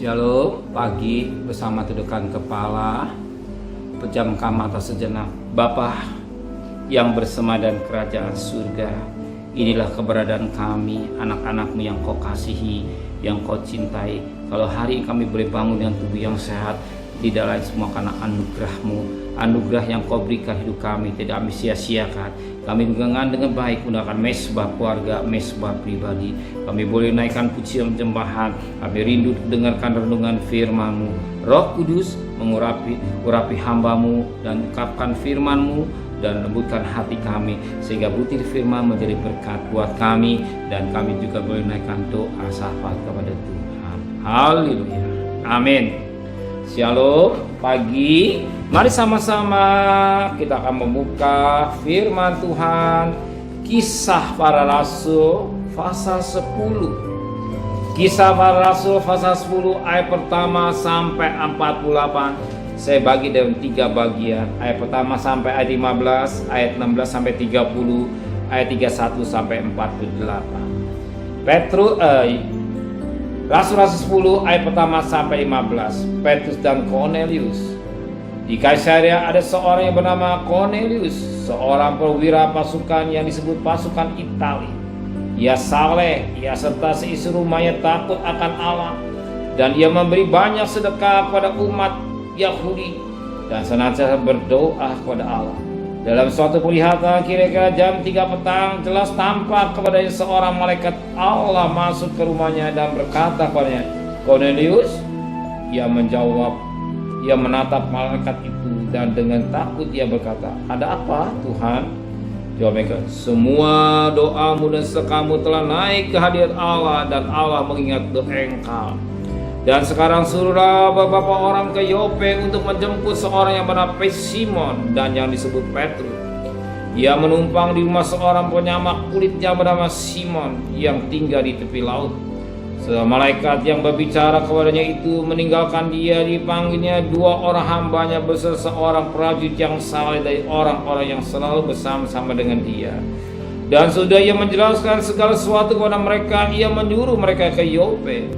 Shalom, pagi bersama tundukkan kepala, pejamkan mata sejenak. Bapa yang bersema dan kerajaan surga, inilah keberadaan kami, anak-anakmu yang kau kasihi, yang kau cintai. Kalau hari kami boleh bangun dengan tubuh yang sehat, tidak lain semua karena anugerah-Mu, anugerah yang kau berikan hidup kami tidak kami sia-siakan. Kami mengenang dengan baik menggunakan mesbah keluarga, mesbah pribadi. Kami boleh naikkan pujian penyembahan. Kami rindu dengarkan renungan firman-Mu. Roh Kudus mengurapi hamba-Mu dan ungkapkan firman-Mu dan lembutkan hati kami sehingga butir firman menjadi berkat buat kami, dan kami juga boleh naikkan doa syafaat kepada Tuhan. Haleluya. Amin. Shalom, pagi. Mari sama-sama kita akan membuka firman Tuhan, Kisah Para Rasul pasal 10. Kisah Para Rasul pasal 10 ayat pertama sampai 48. Saya bagi dalam 3 bagian. Ayat pertama sampai ayat 15, ayat 16 sampai 30, ayat 31 sampai 48. Rasul-Rasul 10 ayat pertama sampai 15. Petrus dan Cornelius. Di Kaisaria ada seorang yang bernama Cornelius, seorang perwira pasukan yang disebut pasukan Itali. Ia saleh, ia serta seisi rumahnya takut akan Allah, dan ia memberi banyak sedekah kepada umat Yahudi dan senantiasa berdoa kepada Allah. Dalam suatu penglihatan kira-kira jam 3 petang, jelas tampak kepadanya seorang malaikat Allah masuk ke rumahnya dan berkata kepadanya, "Cornelius." Ia menjawab, ia menatap malaikat itu dan dengan takut ia berkata, "Ada apa, Tuhan?" Jawab mereka, "Semua doamu dan sedekahmu telah naik ke hadirat Allah, dan Allah mengingat doa engkau. Dan sekarang suruhlah beberapa orang ke Yope untuk menjemput seorang yang bernama Simon dan yang disebut Petrus. Ia menumpang di rumah seorang penyamak kulit yang bernama Simon yang tinggal di tepi laut." Malaikat yang berbicara kepadanya itu meninggalkan dia, dipanggilnya 2 orang hambanya beserta seorang prajurit yang saleh dari orang-orang yang selalu bersama-sama dengan dia. Dan sudah ia menjelaskan segala sesuatu kepada mereka, ia menyuruh mereka ke Yope.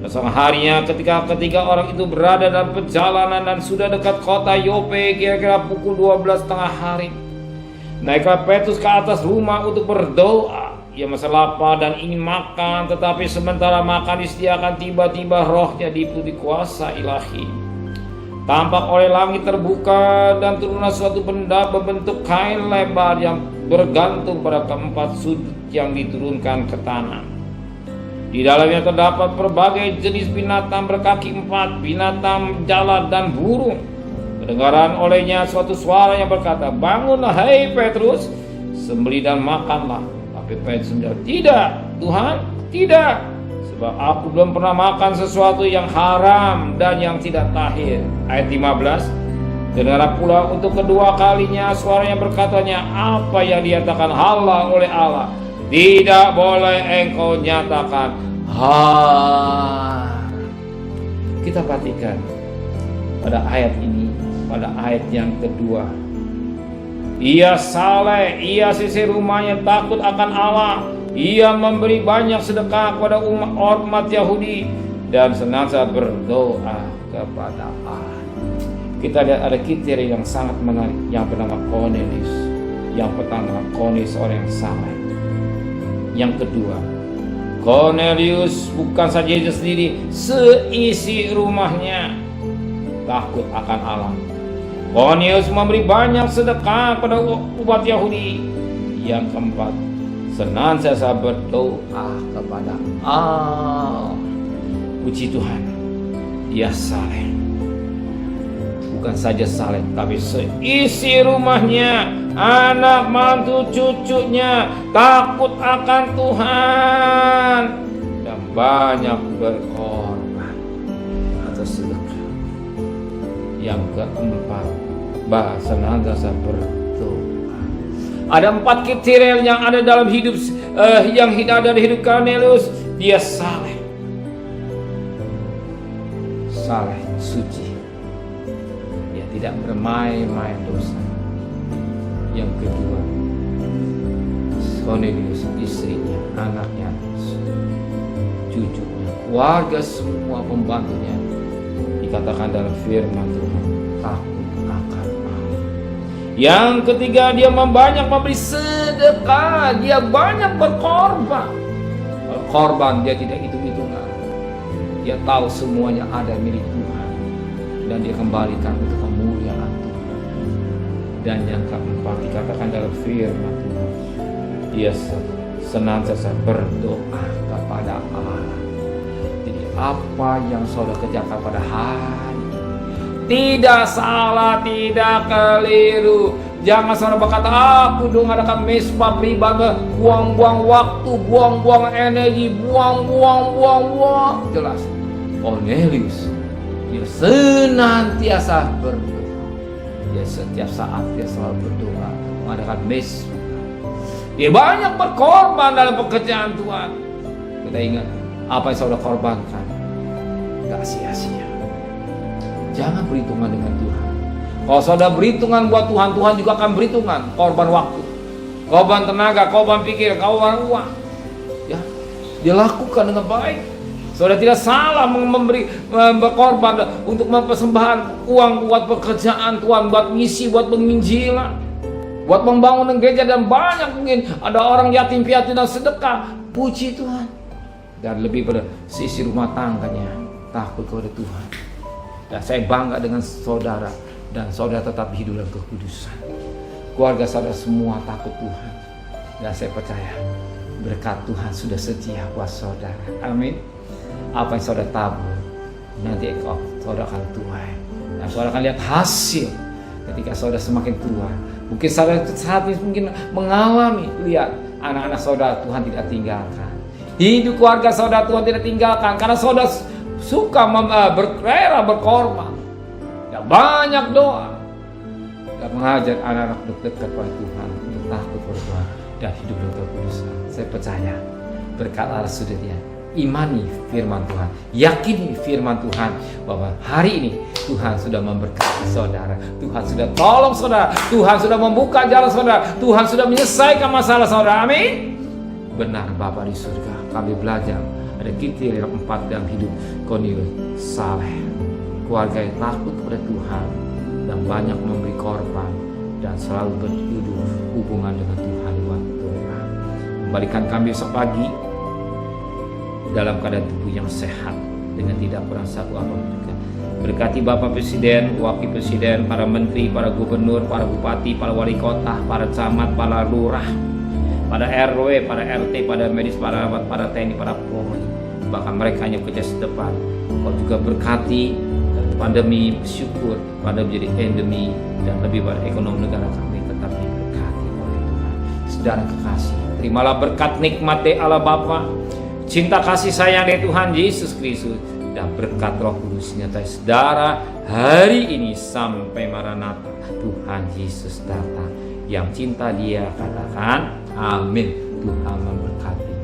Esok harinya ketika ketiga orang itu berada dalam perjalanan dan sudah dekat kota Yope, kira-kira pukul 12 tengah hari, naiklah Petrus ke atas rumah untuk berdoa. Ia masih lapar dan ingin makan, tetapi sementara makan disediakan, tiba-tiba rohnya diikuti kuasa ilahi. Tampak oleh langit terbuka dan turunlah suatu benda berbentuk kain lebar yang bergantung pada keempat sudut yang diturunkan ke tanah. Di dalamnya terdapat berbagai jenis binatang berkaki 4, binatang jalat dan burung. Kedengaran olehnya suatu suara yang berkata, "Bangunlah, hai Petrus, sembelih dan makanlah." Tapi Petrus menjawab, "Tidak, Tuhan, tidak. Sebab aku belum pernah makan sesuatu yang haram dan yang tidak tahir." Ayat 15. Dengar pula untuk kedua kalinya suara yang berkatanya, "Apa yang dinyatakan halal oleh Allah, tidak boleh engkau nyatakan haram." Kita perhatikan pada ayat ini, pada ayat yang kedua. Ia saleh, ia sisi rumahnya takut akan Allah, ia memberi banyak sedekah kepada umat Yahudi dan senantiasa berdoa kepada Allah. Kita lihat ada kriteria yang sangat menarik yang bernama Cornelius. Yang pertama, Cornelius orang yang saleh. Yang kedua, Cornelius bukan saja dia sendiri, seisi rumahnya takut akan Allah. Cornelius memberi banyak sedekah pada umat Yahudi. Yang keempat, senantiasa berdoa kepada Allah. Puji Tuhan, dia saleh. Bukan saja saleh, tapi seisi rumahnya, anak mantu cucunya takut akan Tuhan dan banyak berkorban atas sedekah. Yang keempat, senantiasa berdoa. Ada 4 kriteria yang ada dalam hidup yang ada di hidup Cornelius. Dia saleh, suci. Dia tidak bermain-main dosa. Yang kedua, Cornelius, istrinya, anaknya, cucunya warga semua pembantunya. Dikatakan dalam firman Tuhan, takut akan Allah. Yang ketiga, dia banyak memberi sedekah, dia banyak berkorban. Korban dia tidak hitung-hitungan. Dia tahu semuanya ada milik Tuhan dan dia kembalikan untuk kemuliaan Tuhan. Dan yang keempat, dikatakan dalam firman Tuhan, dia senantiasa berdoa kepada Allah. Jadi apa yang saudara kerjakan pada hari ini tidak salah, tidak keliru. Jangan saudara berkata, aku dong adakan mesbah pribadi, buang-buang waktu, buang-buang energi, buang-buang. Jelas, Cornelius dia senantiasa berdoa. Dia setiap saat dia selalu berdoa, mengadakan mesbah. Dia banyak berkorban dalam pekerjaan Tuhan. Kita ingat apa yang saudara korbankan, gak sia-sia. Jangan berhitungan dengan Tuhan. Kalau saudara berhitungan buat Tuhan, Tuhan juga akan berhitungan. Korban waktu, korban tenaga, korban pikir, korban uang. Ya, dia lakukan dengan baik. Saudara tidak salah berkorban untuk mempersembahkan uang buat pekerjaan Tuhan, buat misi, buat penginjilan, buat membangun gereja, dan banyak mungkin ada orang yatim piatu dan sedekah. Puji Tuhan. Dan lebih pada sisi rumah tangganya takut kepada Tuhan. Dan saya bangga dengan saudara, dan saudara tetap hidup dalam kekudusan. Keluarga saudara semua takut Tuhan, dan saya percaya berkat Tuhan sudah setia buat saudara. Amin. Apa yang saudara tabur, nanti saudara akan tuai, dan saudara akan lihat hasil ketika saudara semakin tua. Mungkin saudara saat ini mungkin mengalami, lihat anak-anak saudara Tuhan tidak tinggalkan, hidup keluarga saudara Tuhan tidak tinggalkan, karena saudara suka berrela berkorban, dan banyak doa, dan mengajar anak-anak dekat pada Tuhan untuk takut pada Tuhan dan hidup dalam kekudusan. Saya percaya berkat Allah sudah dia. Imani firman Tuhan, yakini firman Tuhan bahwa hari ini Tuhan sudah memberkati saudara, Tuhan sudah tolong saudara, Tuhan sudah membuka jalan saudara, Tuhan sudah menyelesaikan masalah saudara. Amin. Benar Bapa di surga, kami belajar ada kriteria 4 dalam hidup Cornelius saleh, keluarga yang takut kepada Tuhan dan banyak memberi korban dan selalu berhidup hubungan dengan Tuhan di waktu doa. Kembalikan kami besok pagi dalam keadaan tubuh yang sehat dengan tidak kurang satu apapun juga. Berkati Bapak Presiden, Wakil Presiden, para Menteri, para Gubernur, para Bupati, para Wali Kota, para Camat, para Lurah, pada RW, para RT, pada medis, para TNI, para Polri, bahkan mereka hanya kerja sedepan. Kau juga berkati pandemi, bersyukur pada menjadi endemi, dan lebih pada ekonomi negara kami tetap diberkati oleh Tuhan. Saudara kekasih, terimalah berkat nikmat dari Allah Bapa, cinta kasih sayang dari Tuhan Yesus Kristus, dan berkat Roh Kudus nyata saudara hari ini sampai Maranatha Tuhan Yesus datang. Yang cinta Dia katakan amin. Tuhan memberkati.